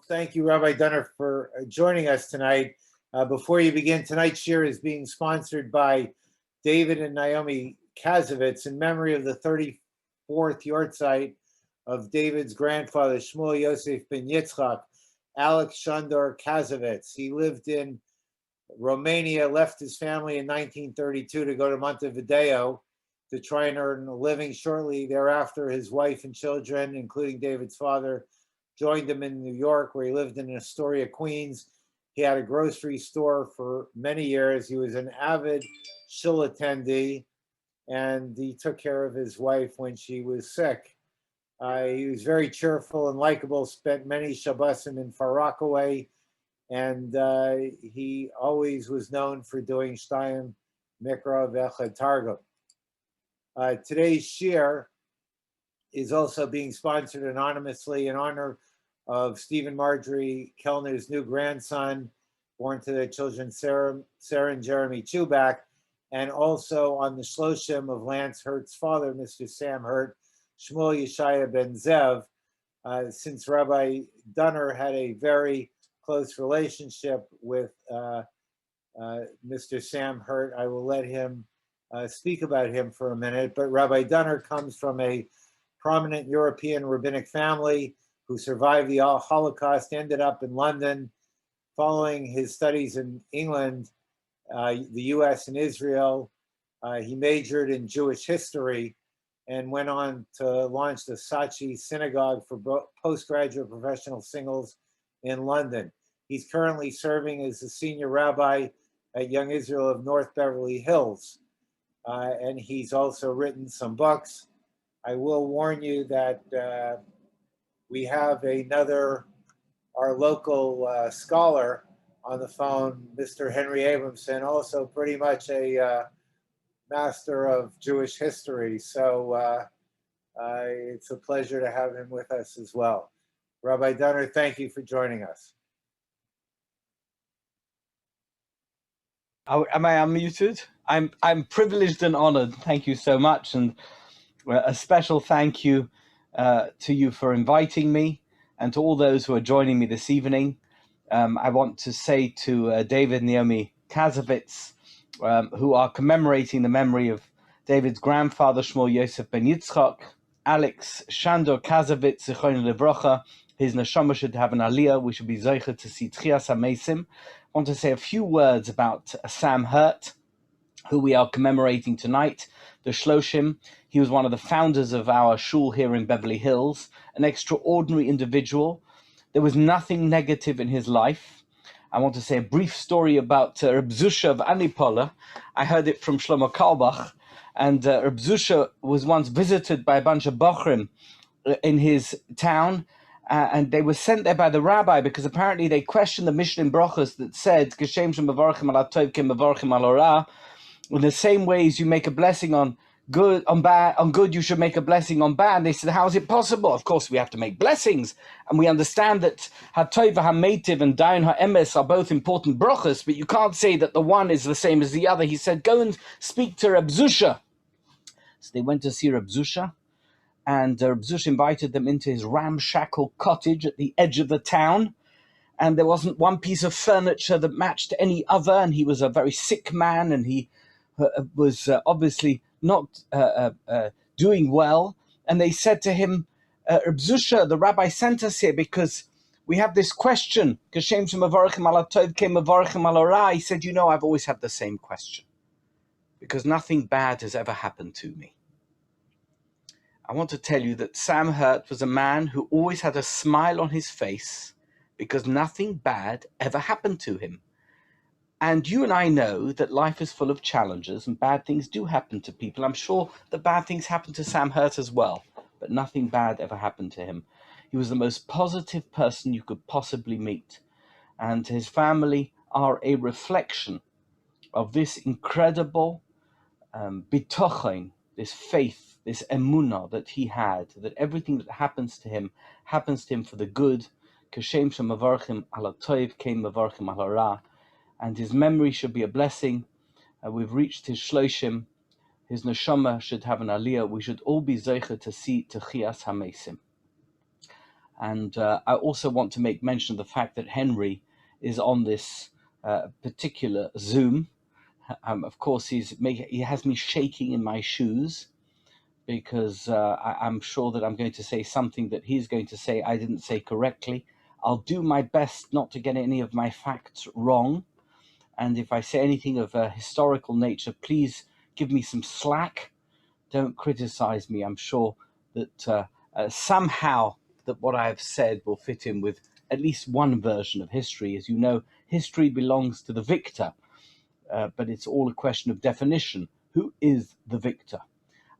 thank you, Rabbi Dunner, for joining us tonight. Before you begin, tonight's shiur is being sponsored by David and Naomi Kazovitz in memory of the 34th yortzeit of David's grandfather, Shmuel Yosef ben Yitzchak, Alex Shandor Kazovitz. He lived in Romania, left his family in 1932 to go to Montevideo to try and earn a living. Shortly thereafter, his wife and children, including David's father, joined him in New York, where he lived in Astoria, Queens. He had a grocery store for many years. He was an avid shul attendee, and he took care of his wife when she was sick. He was very cheerful and likable, spent many Shabbosim in Far Rockaway, and he always was known for doing Shtayim Mikra V'Echad Targum. Today's shiur is also being sponsored anonymously in honor of Stephen Marjorie Kellner's new grandson, born to their children, Sarah and Jeremy Chubak, and also on the shloshim of Lance Hurt's father, Mr. Sam Hurt, Shmuel Yeshaya ben Zev. Since Rabbi Dunner had a very close relationship with Mr. Sam Hurt, I will let him speak about him for a minute. But Rabbi Dunner comes from a prominent European rabbinic family who survived the Holocaust, ended up in London. Following his studies in England, the US and Israel, he majored in Jewish history and went on to launch the Sachi Synagogue for postgraduate professional singles in London. He's currently serving as the senior rabbi at Young Israel of North Beverly Hills. And he's also written some books. I will warn you that we have our local scholar on the phone, Mr. Henry Abramson, also pretty much a master of Jewish history. So it's a pleasure to have him with us as well. Rabbi Dunner, thank you for joining us. Am I unmuted? I'm privileged and honored. Thank you so much, and a special thank you to you for inviting me, and to all those who are joining me this evening. I want to say to David and Naomi Kazovitz, who are commemorating the memory of David's grandfather, Shmuel Yosef ben Yitzchak, Alex Shandor Kazovitz, Zichron Livrocha. His neshama should have an aliyah. We should be zeicher to see Tchias HaMeisim. I want to say a few words about Sam Hurt, who we are commemorating tonight, the Shloshim. He was one of the founders of our shul here in Beverly Hills, an extraordinary individual. There was nothing negative in his life. I want to say a brief story about Reb Zusha of Anipola. I heard it from Shlomo Karlbach, and Reb Zusha was once visited by a bunch of Bochrim in his town, and they were sent there by the rabbi because apparently they questioned the Mishnah in Brochos that said, "Geshem shem mevarchim al hatov kem mevarchim al hara." In the same way as you make a blessing on good, you should make a blessing on bad. They said, how is it possible? Of course, we have to make blessings, and we understand that hatov hametiv and dayan ha'emes are both important brachos, but you can't say that the one is the same as the other. He said, go and speak to Reb Zusha. So they went to see Reb Zusha, and Reb Zusha invited them into his ramshackle cottage at the edge of the town. And there wasn't one piece of furniture that matched any other, and he was a very sick man, and he was obviously not doing well. And they said to him, Reb Zusha, the rabbi sent us here because we have this question. He said, I've always had the same question, because nothing bad has ever happened to me. I want to tell you that Sam Hurt was a man who always had a smile on his face because nothing bad ever happened to him. And you and I know that life is full of challenges and bad things do happen to people. I'm sure that bad things happened to Sam Hurt as well, but nothing bad ever happened to him. He was the most positive person you could possibly meet. And his family are a reflection of this incredible bitochen, this faith, this emunah that he had, that everything that happens to him for the good. Kashem shemavarchim al hatoiv kein mavarchim al hara. And his memory should be a blessing. We've reached his shloshim. His neshama should have an aliyah. We should all be zeicher to see Tchias HaMeisim. And I also want to make mention of the fact that Henry is on this particular Zoom. Of course, he has me shaking in my shoes because I'm sure that I'm going to say something that he's going to say I didn't say correctly. I'll do my best not to get any of my facts wrong. And if I say anything of a historical nature, please give me some slack. Don't criticize me. I'm sure that somehow that what I have said will fit in with at least one version of history. As you know, history belongs to the victor, but it's all a question of definition. Who is the victor?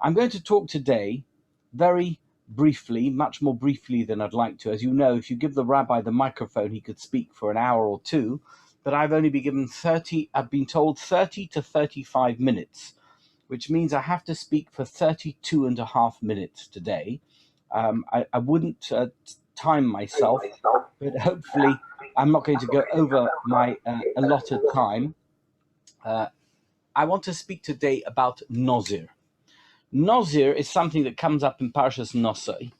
I'm going to talk today very briefly, much more briefly than I'd like to. As you know, if you give the rabbi the microphone, he could speak for an hour or two, but I've only been given I've been told 30 to 35 minutes, which means I have to speak for 32 and a half minutes today. I wouldn't time myself, but hopefully I'm not going to go over my allotted time. I want to speak today about Nozir. Nozir is something that comes up in Parshas Nosai,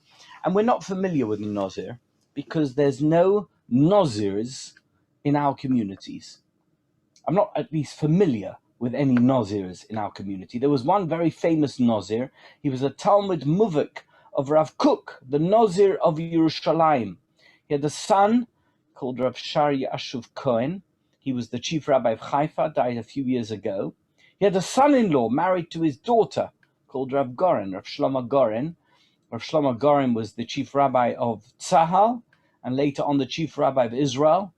and we're not familiar with Nozir because there's no Nozirs in our communities. I'm not at least familiar with any Nozirs in our community. There was one very famous Nozir. He was a Talmud Muvik of Rav Kook, the Nozir of Yerushalayim. He had a son called Rav Shari Ashuv Cohen. He was the chief rabbi of Haifa, died a few years ago. He had a son-in-law married to his daughter called Rav Goren, Rav Shlomo Goren. Rav Shlomo Goren was the chief rabbi of Tzahal and later on the chief rabbi of Israel,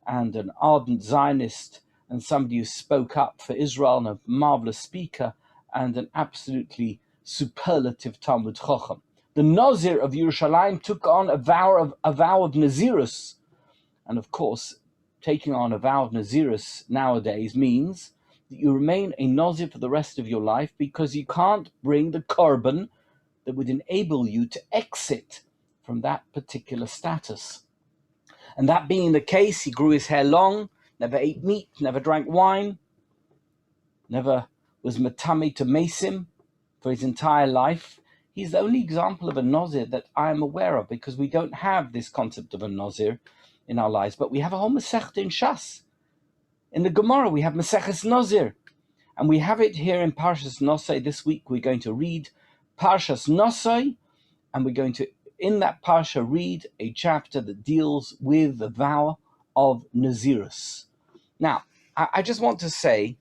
and an ardent Zionist and somebody who spoke up for Israel and a marvelous speaker and an absolutely superlative Talmud Chacham. The Nozir of Yerushalayim took on a vow of Nazirus. And of course, taking on a vow of Nazirus nowadays means that you remain a Nozir for the rest of your life because you can't bring the korban that would enable you to exit from that particular status. And that being the case, he grew his hair long, never ate meat, never drank wine, never was matami to mesim for his entire life. He's the only example of a Nozir that I am aware of because we don't have this concept of a Nozir in our lives. But we have a whole Masechta in Shas. In the Gemara, we have Maseches Nozir. And we have it here in Parshas Nosai. This week, we're going to read Parshas Nosai, and we're going to, in that Parsha, read a chapter that deals with the vow of Nazirus. Now, I just want to say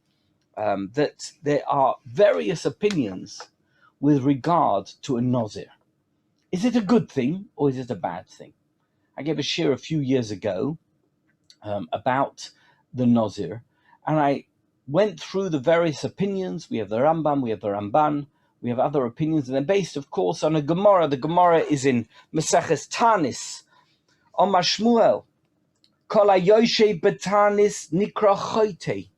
that there are various opinions with regard to a Nozir. Is it a good thing or is it a bad thing? I gave a shiur a few years ago about the Nozir, and I went through the various opinions. We have the Rambam, we have the Ramban, we have other opinions, and they're based, of course, on a Gemara. The Gemara is in Maseches Tanis, Omar Shmuel, Kol HaYoshev B'Tanis Nikra Choytei.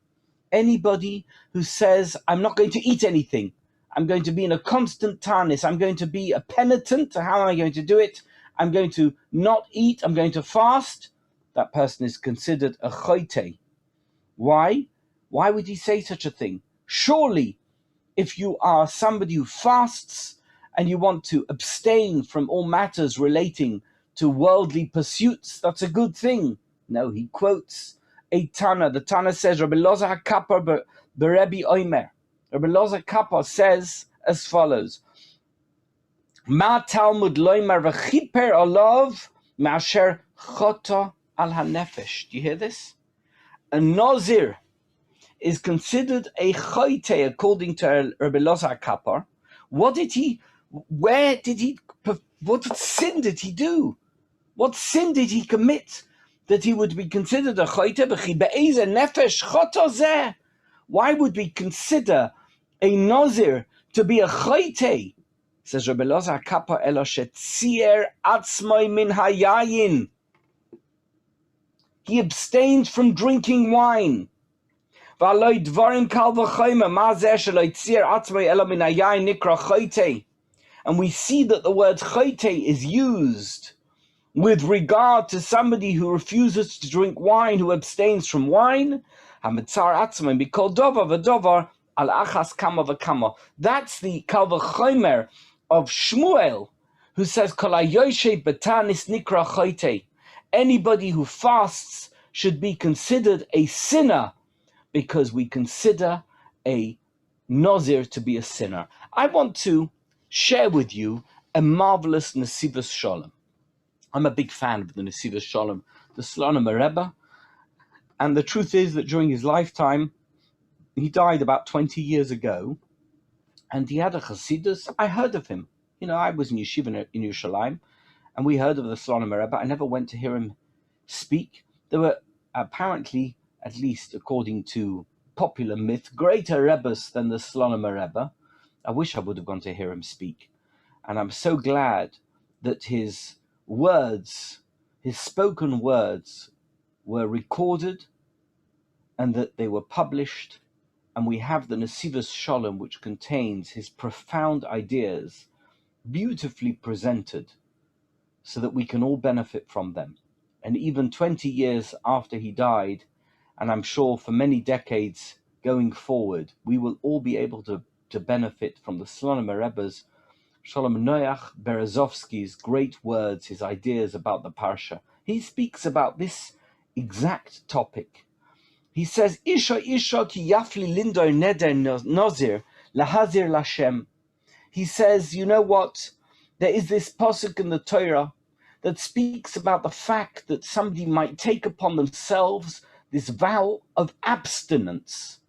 Anybody who says, I'm not going to eat anything, I'm going to be in a constant Tanis, I'm going to be a penitent, how am I going to do it? I'm going to not eat, I'm going to fast, that person is considered a choytei. Why? Why would he say such a thing? Surely, if you are somebody who fasts and you want to abstain from all matters relating to worldly pursuits, that's a good thing. No, he quotes a Tana. The Tana says, Rabbi Loza HaKapar Berebi Oimer. Rabbi Loza HaKapar says as follows, Ma Talmud loymar v'chiper olav ma'asher chota al hanefesh. Do you hear this? A Nozir is considered a choyte according to Rabbi Loza HaKapar. What sin did he do? What sin did he commit that he would be considered a choyte? Nefesh chota zeh. Why would we consider a Nozir to be a choyte? Says Rabbi Loza HaKapar, elo shetzier atzmoi min hayayin. He abstained from drinking wine. And we see that the word choyte is used with regard to somebody who refuses to drink wine, who abstains from wine. That's the kal v'chomer of Shmuel, who says, anybody who fasts should be considered a sinner because we consider a Nazir to be a sinner. I want to share with you a marvelous Nesivos Shalom. I'm a big fan of the Nesivos Shalom, the Slonim Rebbe, and the truth is that during his lifetime, he died about 20 years ago, and he had a Chassidus. I heard of him. I was in Yeshiva in Yerushalayim, and we heard of the Slonim Rebbe. I never went to hear him speak. There were apparently, at least according to popular myth, greater Rebbes than the Slonim Rebbe. I wish I would have gone to hear him speak. And I'm so glad that his words, his spoken words, were recorded and that they were published. And we have the Nesivos Shalom, which contains his profound ideas, beautifully presented, so that we can all benefit from them. And even 20 years after he died, and I'm sure for many decades going forward, we will all be able to benefit from the Slonim Rebbe's, Shalom Noach Berezovsky's great words, his ideas about the Parsha. He speaks about this exact topic. He says, Isha ki yafli lindo neder nozir lahazir lashem. He says, you know what? There is this pasuk in the Torah that speaks about the fact that somebody might take upon themselves this vow of abstinence.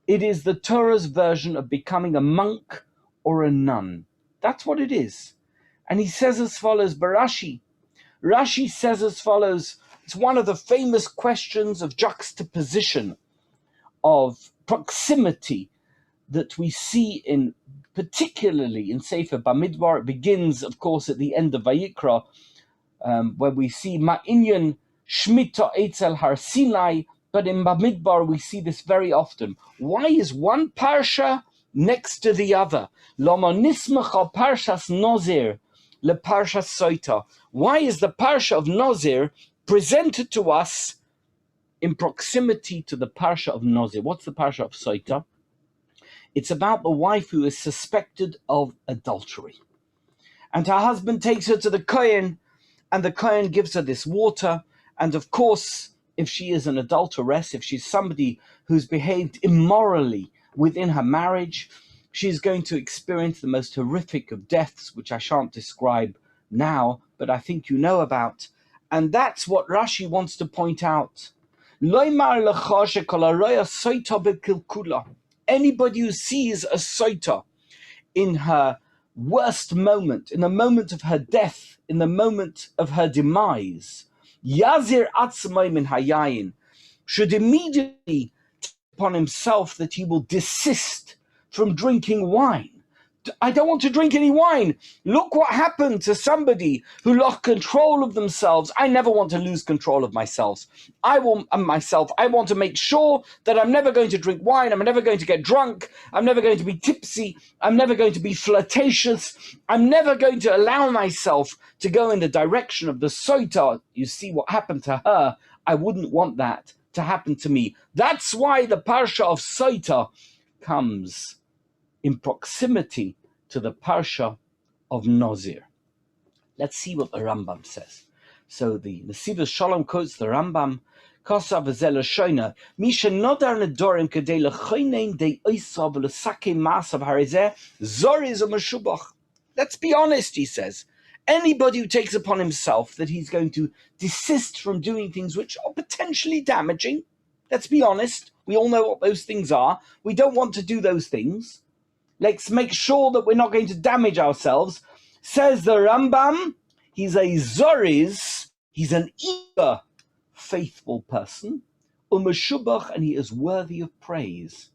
It is the Torah's version of becoming a monk or a nun. That's what it is. And he says as follows, Barashi. Rashi says as follows, it's one of the famous questions of juxtaposition, of proximity that we see particularly in Sefer Bamidbar. It begins, of course, at the end of Vayikra, where we see Ma'inyan Shmita Eitzel Har Sinai, but in Bamidbar we see this very often. Why is one parsha next to the other? Lama nismach al parshas Nozir le parshas Soita. Why is the parsha of Nozir presented to us in proximity to the parsha of Nozir? What's the parsha of Soita? It's about the wife who is suspected of adultery. And her husband takes her to the Kohen, and the Kohen gives her this water. And of course, if she is an adulteress, if she's somebody who's behaved immorally within her marriage, she's going to experience the most horrific of deaths, which I shan't describe now, but I think you know about. And that's what Rashi wants to point out. Anybody who sees a soita in her worst moment, in the moment of her death, in the moment of her demise, Yazir atzmai min hayayin, should immediately take upon himself that he will desist from drinking wine. I don't want to drink any wine. Look what happened to somebody who lost control of themselves. I never want to lose control of myself. I want to make sure that I'm never going to drink wine. I'm never going to get drunk. I'm never going to be tipsy. I'm never going to be flirtatious. I'm never going to allow myself to go in the direction of the soita. You see what happened to her. I wouldn't want that to happen to me. That's why the parsha of soita comes in proximity to the parsha of Nozir. Let's see what the Rambam says. So the Nesivos Shalom quotes the Rambam, Kosa v'zeh l'shoina, mi shenodar nedorim kedei l'choinein dei oisa v'l'sakei ma'asav harizeh zoriz u'meshubach. Let's be honest, he says. Anybody who takes upon himself that he's going to desist from doing things which are potentially damaging, let's be honest, we all know what those things are. We don't want to do those things. Let's make sure that we're not going to damage ourselves. Says the Rambam, he's a zoriz, he's an eager, faithful person, umeshubach, and he is worthy of praise.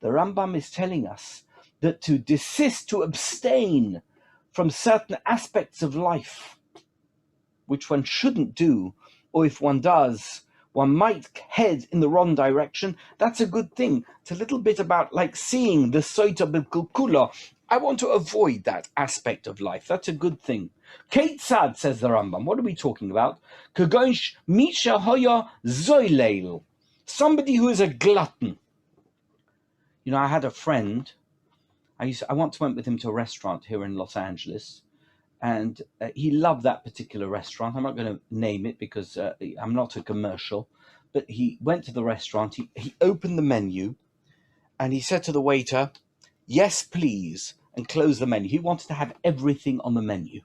The Rambam is telling us that to desist, to abstain from certain aspects of life, which one shouldn't do, or if one does, one might head in the wrong direction, that's a good thing. It's a little bit about like seeing the soita b'kulkula. I want to avoid that aspect of life. That's a good thing. Keitzad, says the Rambam. What are we talking about? Kagosh misha hoya zoileil. Somebody who is a glutton. You know, I had a friend. I once went with him to a restaurant here in Los Angeles, And he loved that particular restaurant. I'm not going to name it because I'm not a commercial, but he went to the restaurant, he opened the menu, and he said to the waiter, "Yes, please," and closed the menu. He wanted to have everything on the menu.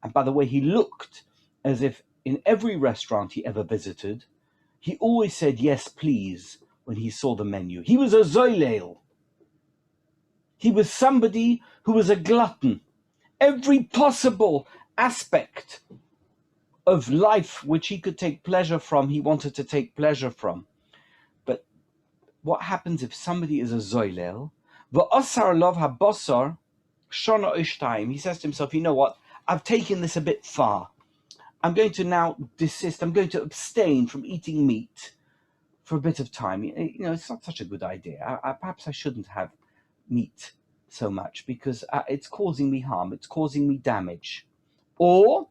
And by the way, he looked as if in every restaurant he ever visited, he always said, "Yes, please," when he saw the menu. He was a zoilel. He was somebody who was a glutton. Every possible aspect of life which he could take pleasure from, he wanted to take pleasure from. But what happens if somebody is a zoilel? V'osar lov habosar shona ishtaim. He says to himself, you know what? I've taken this a bit far. I'm going to now desist. I'm going to abstain from eating meat for a bit of time. You know, it's not such a good idea. Perhaps I shouldn't have meat so much because it's causing me harm. It's causing me damage. Or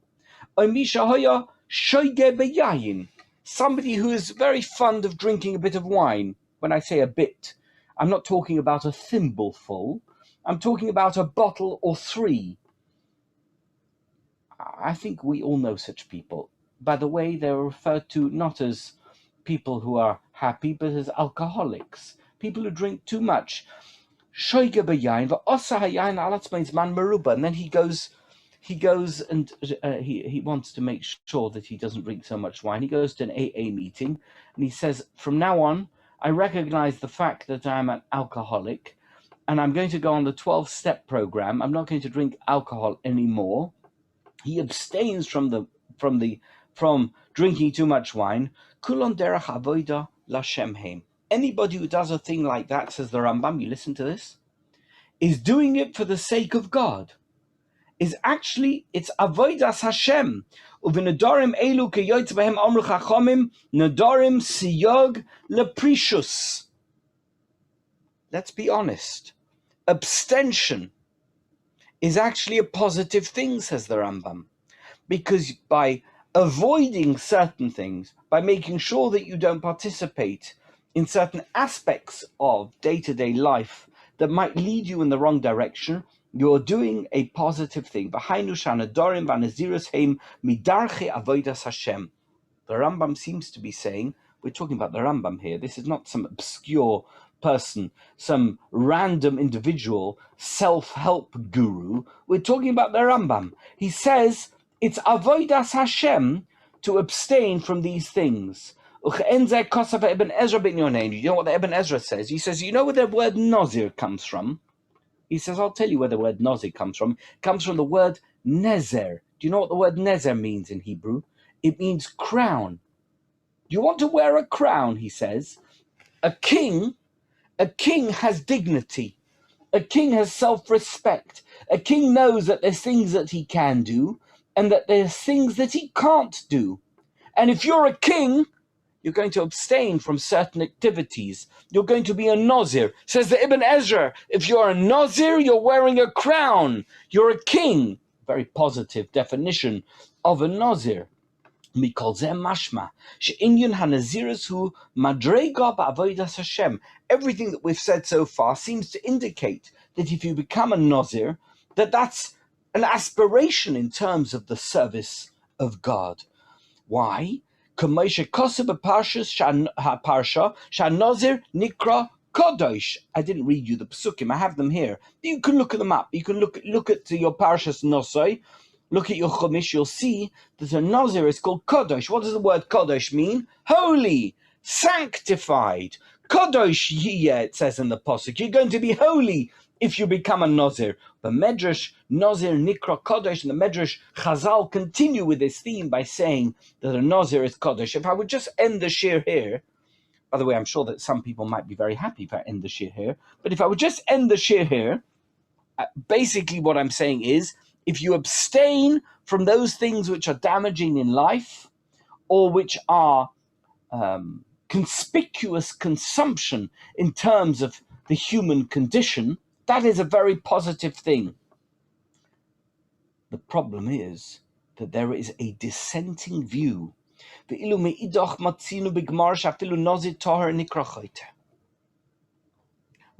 somebody who is very fond of drinking a bit of wine. When I say a bit, I'm not talking about a thimbleful. I'm talking about a bottle or three. I think we all know such people. By the way, they're referred to not as people who are happy, but as alcoholics, people who drink too much. And then he goes and he wants to make sure that he doesn't drink so much wine. He goes to an AA meeting and he says, from now on, I recognize the fact that I'm an alcoholic and I'm going to go on the 12-step program. I'm not going to drink alcohol anymore. He abstains from drinking too much wine. Kulon derech avoda lashem heim. Anybody who does a thing like that, says the Rambam, you listen to this, is doing it for the sake of God. Is actually, it's avodas Hashem. Uvenedarim elu keyoytz behem amru chachomim nedarim siyog leprishus. Let's be honest. Abstention is actually a positive thing, says the Rambam, because by avoiding certain things, by making sure that you don't participate in certain aspects of day-to-day life that might lead you in the wrong direction, you're doing a positive thing. The Rambam seems to be saying, we're talking about the Rambam here, this is not some obscure person, some random individual self-help guru. We're talking about the Rambam. He says it's avodas Hashem to abstain from these things. You know what the Ibn Ezra says? He says, you know where the word Nazir comes from? He says, I'll tell you where the word Nazir comes from. It comes from the word Nezer. Do you know what the word Nezer means in Hebrew? It means crown. You want to wear a crown, he says. A king has dignity. A king has self-respect. A king knows that there's things that he can do and that there's things that he can't do. And if you're a king, you're going to abstain from certain activities. You're going to be a Nazir. Says the Ibn Ezra, if you're a Nazir, you're wearing a crown. You're a king. Very positive definition of a Nazir. Everything that we've said so far seems to indicate that if you become a Nazir, that's an aspiration in terms of the service of God. Why? I didn't read you the psukim. I have them here. You can look at them up. You can look at your parshas Nosoi. Look at your chumash. You'll see that a Nazir is called Kodosh. What does the word Kodosh mean? Holy, sanctified. Kodosh yiyeh, it says in the pasuk. You're going to be holy if you become a Nazir. The Medrash Nazir Nikra Kodesh and the Medrash Chazal continue with this theme by saying that a Nazir is Kodesh. If I would just end the shiur here, by the way, I'm sure that some people might be very happy if I end the shiur here, but if I would just end the shiur here, basically what I'm saying is, if you abstain from those things which are damaging in life or which are conspicuous consumption in terms of the human condition, that is a very positive thing. The problem is that there is a dissenting view. We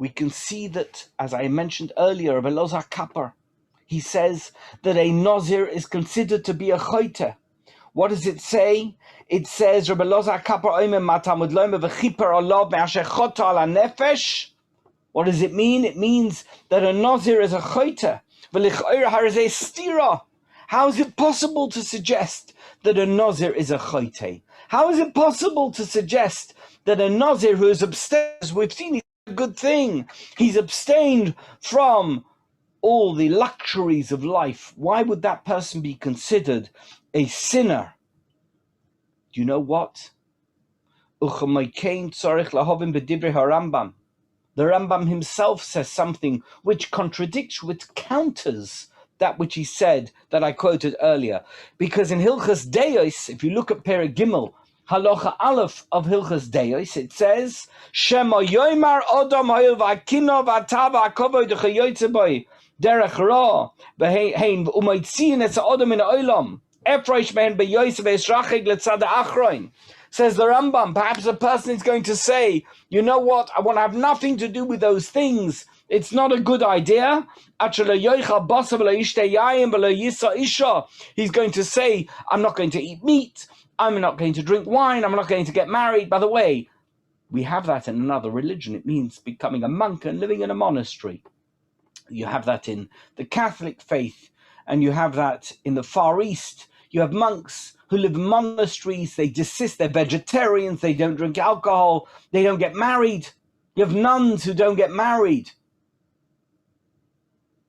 can see that, as I mentioned earlier, of Elazar Kapar, he says that a Nazir is considered to be a choite. What does it say? It says, Rabbi Loza kapar oimem matamud loime v'chiper olav me'asher chota ala nefesh. What does it mean? It means that a Nazir is a choite. V'lich'oir harazeh stira. How is it possible to suggest that a Nazir is a choite? How is it possible to suggest that a Nazir who is abstained, as we've seen, is a good thing? He's abstained from all the luxuries of life. Why would that person be considered a sinner? Do you know what? The Rambam himself says something which contradicts, which counters that which he said that I quoted earlier. Because in Hilchas Deos, if you look at Perek Gimel, Halacha Aleph of Hilchas Deos, it says, Shema yoymar odom hoil v'akino v'atava akovoy d'chayoytze boy derech ra v'hein v'umaytziin es odom in ha'olam efroish mehen beyoyse v'esrachig letzad ha'achroin. Says the Rambam, perhaps a person is going to say, you know what, I want to have nothing to do with those things. It's not a good idea. He's going to say, I'm not going to eat meat, I'm not going to drink wine, I'm not going to get married. By the way, we have that in another religion. It means becoming a monk and living in a monastery. You have that in the Catholic faith, and you have that in the Far East. You have monks who live in monasteries, they desist, they're vegetarians, they don't drink alcohol, they don't get married. You have nuns who don't get married.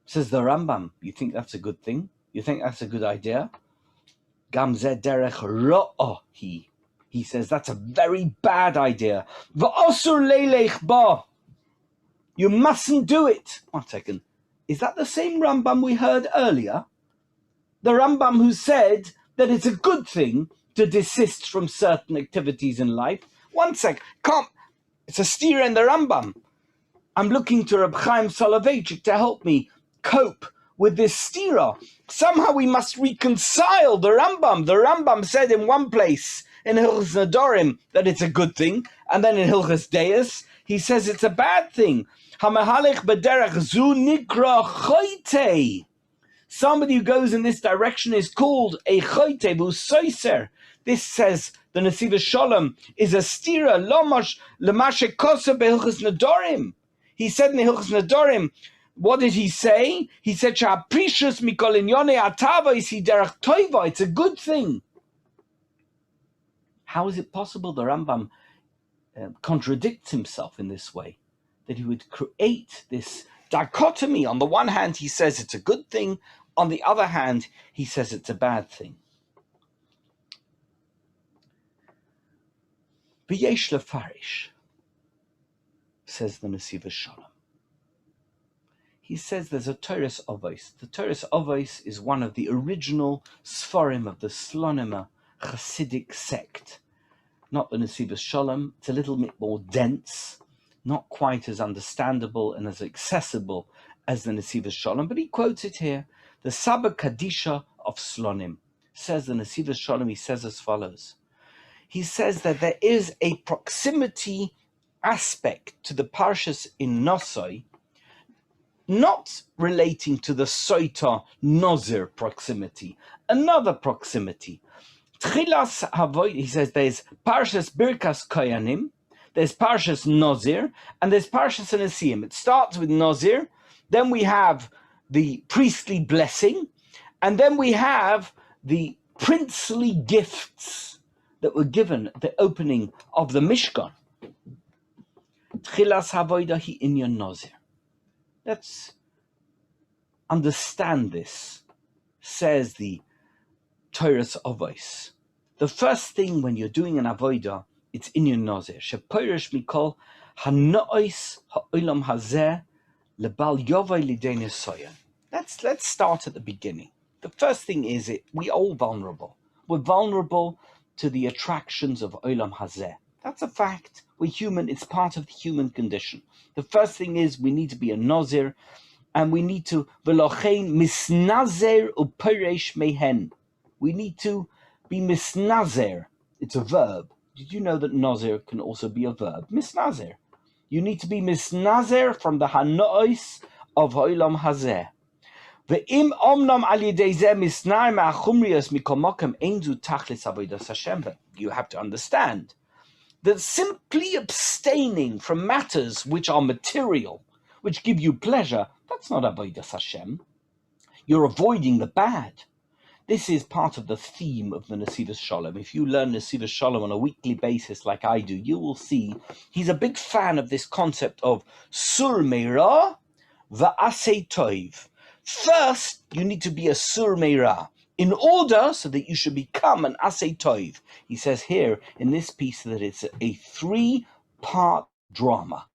Says the Rambam, you think that's a good thing? You think that's a good idea? Gamzeh derech ro'ohi. He says that's a very bad idea. V'osur leilech ba. You mustn't do it. 1 second. Is that the same Rambam we heard earlier? The Rambam who said that it's a good thing to desist from certain activities in life? 1 sec. Come. It's a steer in the Rambam. I'm looking to Reb Chaim Soloveitchik to help me cope with this stira. Somehow we must reconcile the Rambam. The Rambam said in one place in Hilchos Nedarim that it's a good thing, and then in Hilchos Deos he says it's a bad thing. Hamahalech b'derech zu nikra choite. Somebody who goes in this direction is called a choite v'usoiser. This, says the Nesiva Shalom, is a stira lomash l'mashe kosa beHilchos Nedarim. He said in the Hilchos Nedarim, what did he say? He said, "Sha'aprishus mikol inyonei atava isi derech toiva." It's a good thing. How is it possible the Rambam contradicts himself in this way? That he would create this dichotomy. On the one hand, he says it's a good thing. On the other hand, he says it's a bad thing. V'yesh lefarish, says the Nesiva Shalom. He says there's a Torah Avos. The Torah Avos is one of the original Sfarim of the Slonimer Hasidic sect. Not the Nesiva Shalom. It's a little bit more dense, not quite as understandable and as accessible as the Nesiva Shalom, but he quotes it here. The Saba Kadisha of Slonim, says the Nesiva Shalom, he says as follows. He says that there is a proximity aspect to the Parshas in Nosoi, not relating to the Soita Nozir proximity, another proximity. Tchilas Havoid, he says there's Parshas Birkas Koyanim, there's Parshas Nozir, and there's Parshas Nesiim. It starts with Nozir, then we have the priestly blessing, and then we have the princely gifts that were given at the opening of the Mishkan. Tchilas Havoida hi inyan Nozir. Let's understand this, says the Torah Avos. The first thing when you're doing an avodah, it's inyan Nozir. Shepoirish mikol hanois ha'olam hazeh lebal yovai lidei nesoyan. Let's start at the beginning. The first thing is we're all vulnerable. We're vulnerable to the attractions of olam hazeh. That's a fact. We're human. It's part of the human condition. The first thing is we need to be a Nazir, and we need to velochein misnazer uperesh mehen. We need to be misnazer. It's a verb. Did you know that Nazir can also be a verb? Misnazer. You need to be misnazer from the hanois of ha'olam hazeh. Ve'im omnam al yedei zeh misnar ma'achumrios mikol mokem ein zu tachlis avodas Hashem. But you have to understand that simply abstaining from matters which are material, which give you pleasure, that's not avodas Hashem. You're avoiding the bad. This is part of the theme of the Nesivos Shalom. If you learn Nesivos Shalom on a weekly basis like I do, you will see he's a big fan of this concept of sur meira va'asei toiv. First, you need to be a sur meira in order so that you should become an asei toiv. He says here in this piece that it's a three-part drama.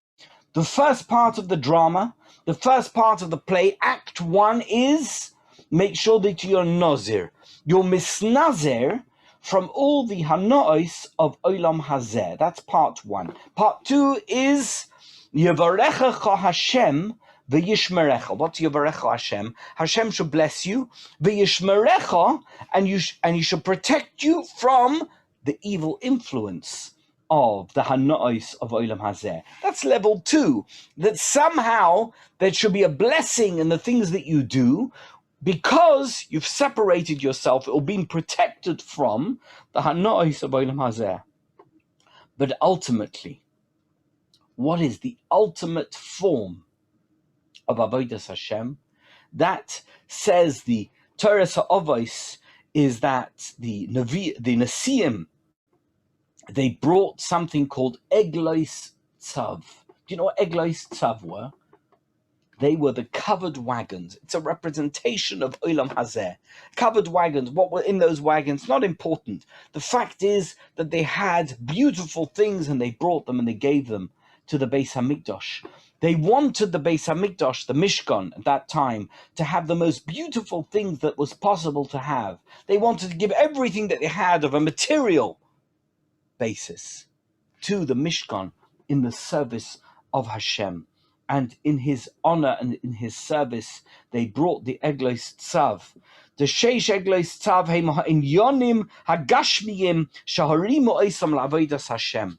The first part of the drama, the first part of the play, Act 1 is make sure that you're nazir. You're misnazir from all the hanois of olam hazeh. That's part 1. Part 2 is Yevarecha Hashem v'yishmerecha. What's Yevarecha Hashem? Hashem should bless you. V'yishmerecha, and you should protect you from the evil influence of the hanois of olam hazeh. That's level 2. That somehow there should be a blessing in the things that you do, because you've separated yourself or been protected from the hanois of olam hazeh. But ultimately, what is the ultimate form of avodas Hashem? That, says the Torah Sa'avos, is that the Nesiim, they brought something called eglois tzav. Do you know what eglois tzav were? They were the covered wagons. It's a representation of Olam Hazeh. Covered wagons. What were in those wagons? Not important. The fact is that they had beautiful things and they brought them and they gave them to the Beis HaMikdash. They wanted the Beis HaMikdash, the Mishkan at that time, to have the most beautiful things that was possible to have. They wanted to give everything that they had of a material basis to the Mishkan in the service of Hashem. And in his honor and in his service, they brought the Eglois Tzav. The Sheish Eglois Tzav in Yonim Hagashmiyim Shaharimu Oisam La'avodas Hashem.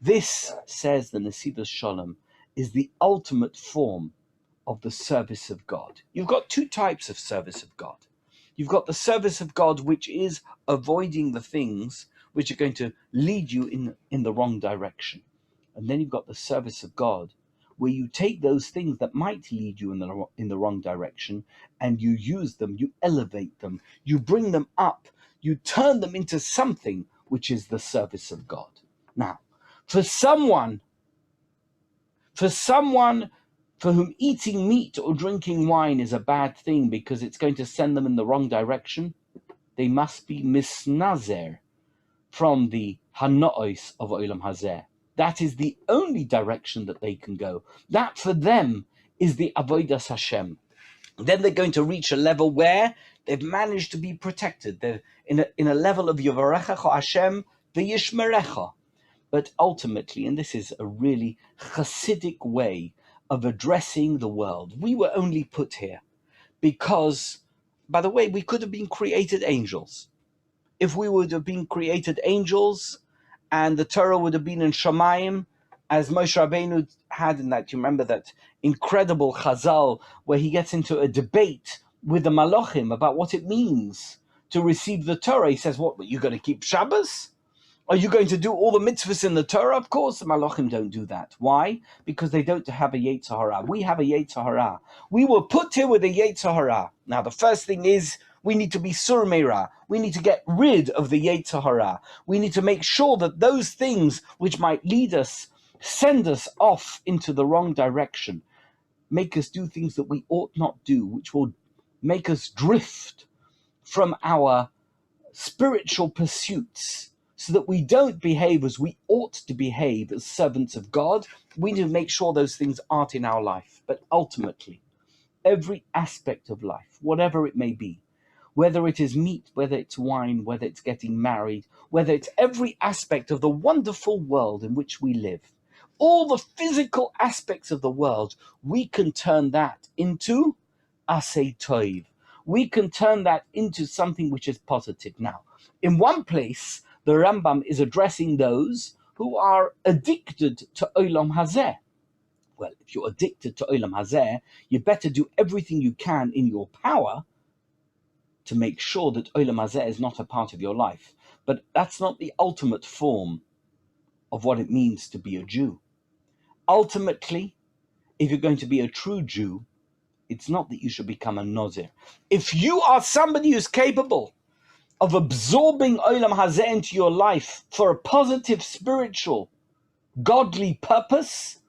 This, says the Nesivos Shalom, is the ultimate form of the service of God. You've got two types of service of God. You've got the service of God, which is avoiding the things which are going to lead you in the wrong direction. And then you've got the service of God, where you take those things that might lead you in the wrong direction and you use them, you elevate them, you bring them up, you turn them into something which is the service of God. Now, for someone for whom eating meat or drinking wine is a bad thing because it's going to send them in the wrong direction, they must be misnazer from the hanois of olam hazeh. That is the only direction that they can go. That for them is the avodas Hashem. Then they're going to reach a level where they've managed to be protected. They're in a level of Yevarecha Hashem v'yishmerecha. But ultimately, and this is a really Hasidic way of addressing the world, we were only put here because, by the way, we could have been created angels. If we would have been created angels, and the Torah would have been in Shamayim, as Moshe Rabbeinu had in that. You remember that incredible Chazal where he gets into a debate with the Malachim about what it means to receive the Torah. He says, what, you're going to keep Shabbos? Are you going to do all the mitzvahs in the Torah? Of course, the Malachim don't do that. Why? Because they don't have a Yetzer Hara. We have a Yetzer Hara. We were put here with a Yetzer Hara. Now, the first thing is, we need to be sur meira. We need to get rid of the Yetzer Hara. We need to make sure that those things which might lead us, send us off into the wrong direction, make us do things that we ought not do, which will make us drift from our spiritual pursuits, so that we don't behave as we ought to behave as servants of God. We need to make sure those things aren't in our life. But ultimately, every aspect of life, whatever it may be, whether it is meat, whether it's wine, whether it's getting married, whether it's every aspect of the wonderful world in which we live, all the physical aspects of the world, we can turn that into asei toiv. We can turn that into something which is positive. Now, in one place, the Rambam is addressing those who are addicted to olam hazeh. well, if you're addicted to Olam Hazeh, you better do everything you can in your power to make sure that Olam Hazeh is not a part of your life. But that's not the ultimate form of what it means to be a Jew. Ultimately, if you're going to be a true Jew, it's not that you should become a Nazir. If you are somebody who's capable of absorbing Olam Hazeh into your life for a positive, spiritual, godly purpose,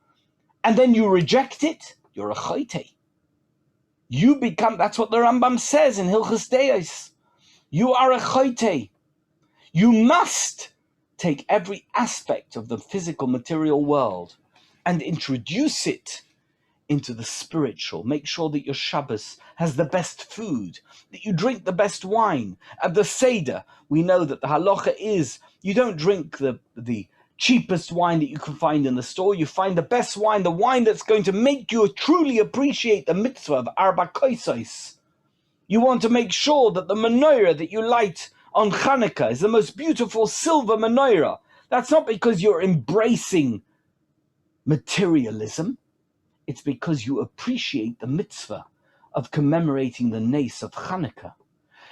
and then you reject it, you're a chote. You become, that's what the Rambam says in Hilchos Deos. You are a chote. You must take every aspect of the physical material world and introduce it into the spiritual. Make sure that your Shabbos has the best food, that you drink the best wine. At the Seder, we know that the halacha is you don't drink the cheapest wine that you can find in the store. You find the best wine, the wine that's going to make you truly appreciate the mitzvah of Arba Kosos. You want to make sure that the menorah that you light on Hanukkah is the most beautiful silver menorah. That's not because you're embracing materialism. It's because you appreciate the mitzvah of commemorating the nace of Hanukkah.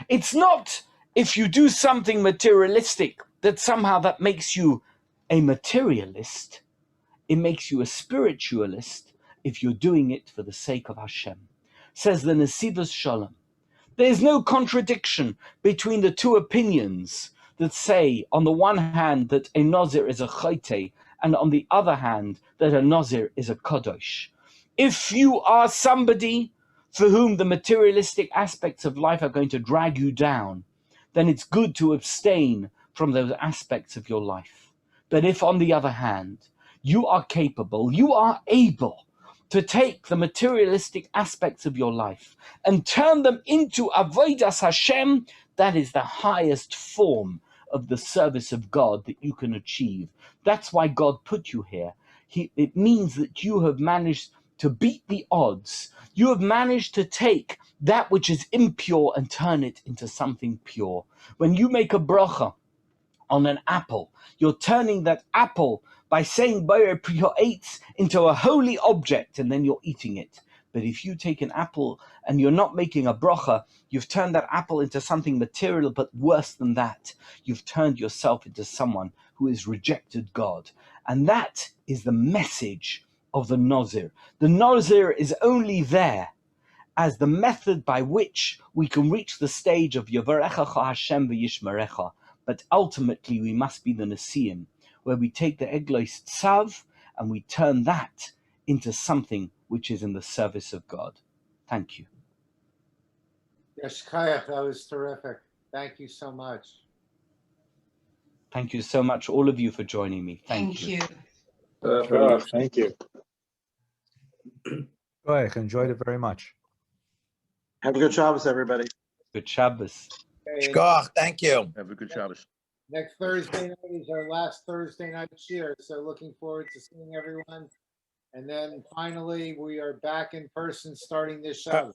It's not if you do something materialistic that somehow that makes you a materialist. It makes you a spiritualist if you're doing it for the sake of Hashem. Says the Nesivos Shalom. There's no contradiction between the two opinions that say, on the one hand, that a Nazir is a chote, and on the other hand, that a Nazir is a kadosh. If you are somebody for whom the materialistic aspects of life are going to drag you down, then it's good to abstain from those aspects of your life. But if, on the other hand, you are capable, you are able to take the materialistic aspects of your life and turn them into avodas Hashem, that is the highest form of the service of God that you can achieve. That's why God put you here. It means that you have managed to beat the odds. You have managed to take that which is impure and turn it into something pure. When you make a bracha on an apple, you're turning that apple by saying Bayer Priyoetz into a holy object, and then you're eating it. But if you take an apple and you're not making a bracha, you've turned that apple into something material, but worse than that, you've turned yourself into someone who has rejected God. And that is the message of the Nazir. The Nazir is only there as the method by which we can reach the stage of Yavarechacha Hashem v'yishmerecha. But ultimately we must be the Nesiim, where we take the Eglois Tzav and we turn that into something which is in the service of God. Thank you. Yeshkayach, that was terrific. Thank you so much. Thank you so much, all of you, for joining me. Thank you. Thank you. I enjoyed it very much. Have a good Shabbos, everybody. Good Shabbos. Okay, Shkoch, thank you. Have a good Shabbos. next Thursday night is our last Thursday night shiur, so looking forward to seeing everyone. And then finally, we are back in person starting this Shabbos.